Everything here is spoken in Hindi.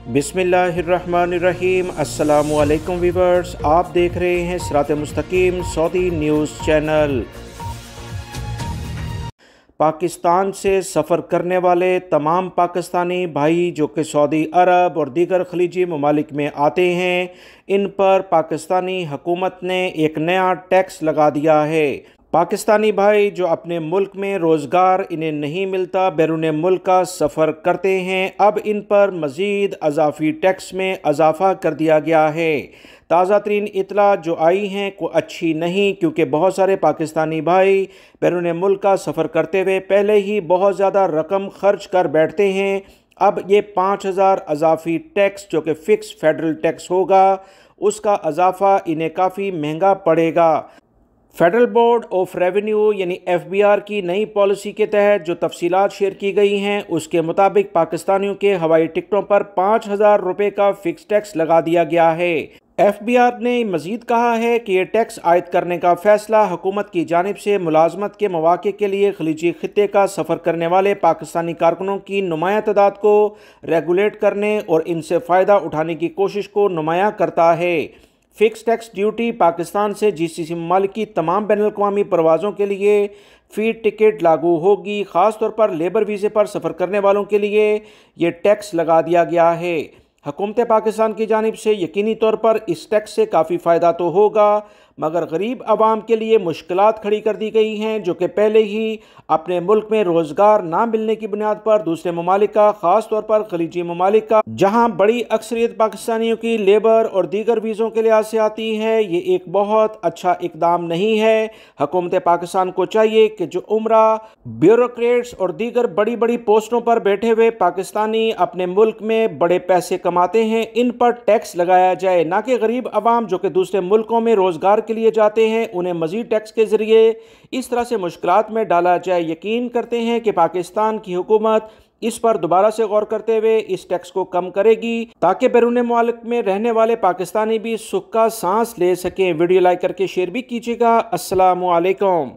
बिस्मिल्लाहिर्रहमानिर्रहीम। अस्सलामु अलैकुम वीवर्स, आप देख रहे हैं सिरात मुस्तकीम सऊदी न्यूज़ चैनल। पाकिस्तान से सफ़र करने वाले तमाम पाकिस्तानी भाई जो कि सऊदी अरब और दीगर खलीजी ममालिक में आते हैं, इन पर पाकिस्तानी हुकूमत ने एक नया टैक्स लगा दिया है। पाकिस्तानी भाई जो अपने मुल्क में रोज़गार इन्हें नहीं मिलता, बैरून मुल्क का सफ़र करते हैं, अब इन पर मज़ीद अजाफ़ी टैक्स में इजाफ़ा कर दिया गया है। ताज़ा तरीन इतला जो आई हैं को अच्छी नहीं, क्योंकि बहुत सारे पाकिस्तानी भाई बैरून मुल्क का सफ़र करते हुए पहले ही बहुत ज़्यादा रकम खर्च कर बैठते हैं। अब ये 5,000 अजाफ़ी टैक्स जो कि फ़िक्स फेडरल टैक्स होगा, उसका इजाफ़ा इन्हें काफ़ी महंगा पड़ेगा। फेडरल बोर्ड ऑफ रेवेन्यू यानी FBR की नई पॉलिसी के तहत जो तफसीलात शेयर की गई हैं, उसके मुताबिक पाकिस्तानियों के हवाई टिकटों पर 5,000 रुपये का फ़िक्स टैक्स लगा दिया गया है। FBR ने मज़ीद कहा है कि यह टैक्स आयद करने का फ़ैसला हुकूमत की जानिब से मुलाजमत के मौक़े के लिए खलीजी खित्ते का सफ़र करने वाले पाकिस्तानी कारकुनों की नुमाया तादाद को रेगुलेट करने और इनसे फ़ायदा उठाने की कोशिश को नुमाया करता है। फ़िक्स टैक्स ड्यूटी पाकिस्तान से GCC ममालिक की तमाम बैनुल-अक़वामी परवाज़ों के लिए फ़ी टिकट लागू होगी। ख़ास तौर पर लेबर वीज़े पर सफ़र करने वालों के लिए ये टैक्स लगा दिया गया है। हुकूमत पाकिस्तान की जानिब से यकीनी तौर पर इस टैक्स से काफ़ी फ़ायदा तो होगा, मगर गरीब आवाम के लिए मुश्किलात खड़ी कर दी गई हैं, जो कि पहले ही अपने मुल्क में रोज़गार ना मिलने की बुनियाद पर दूसरे ममालिक का, ख़ास तौर पर खलीजी ममालिक का, जहाँ बड़ी अक्सरियत पाकिस्तानियों की लेबर और दीगर वीज़ों के लिहाज से आती है, ये एक बहुत अच्छा इकदाम नहीं है। हुकूमत पाकिस्तान को चाहिए कि जो उमरा, ब्यूरोक्रेट्स और दीगर बड़ी बड़ी पोस्टों पर बैठे हुए पाकिस्तानी अपने मुल्क में बड़े पैसे कमाते हैं, इन पर टैक्स लगाया जाए, ना कि गरीब आवाम जो कि दूसरे मुल्कों में रोज़गार के लिए जाते हैं उन्हें मज़ीद टैक्स के ज़रिए इस तरह से मुश्किलात में डाला जाए। यकीन करते हैं कि पाकिस्तान की हुकूमत इस पर दोबारा से गौर करते हुए इस टैक्स को कम करेगी, ताकि बैरून मुल्क में रहने वाले पाकिस्तानी भी सुख का सांस ले सकें। वीडियो लाइक करके शेयर भी कीजिएगा। अस्सलामु अलैकुम।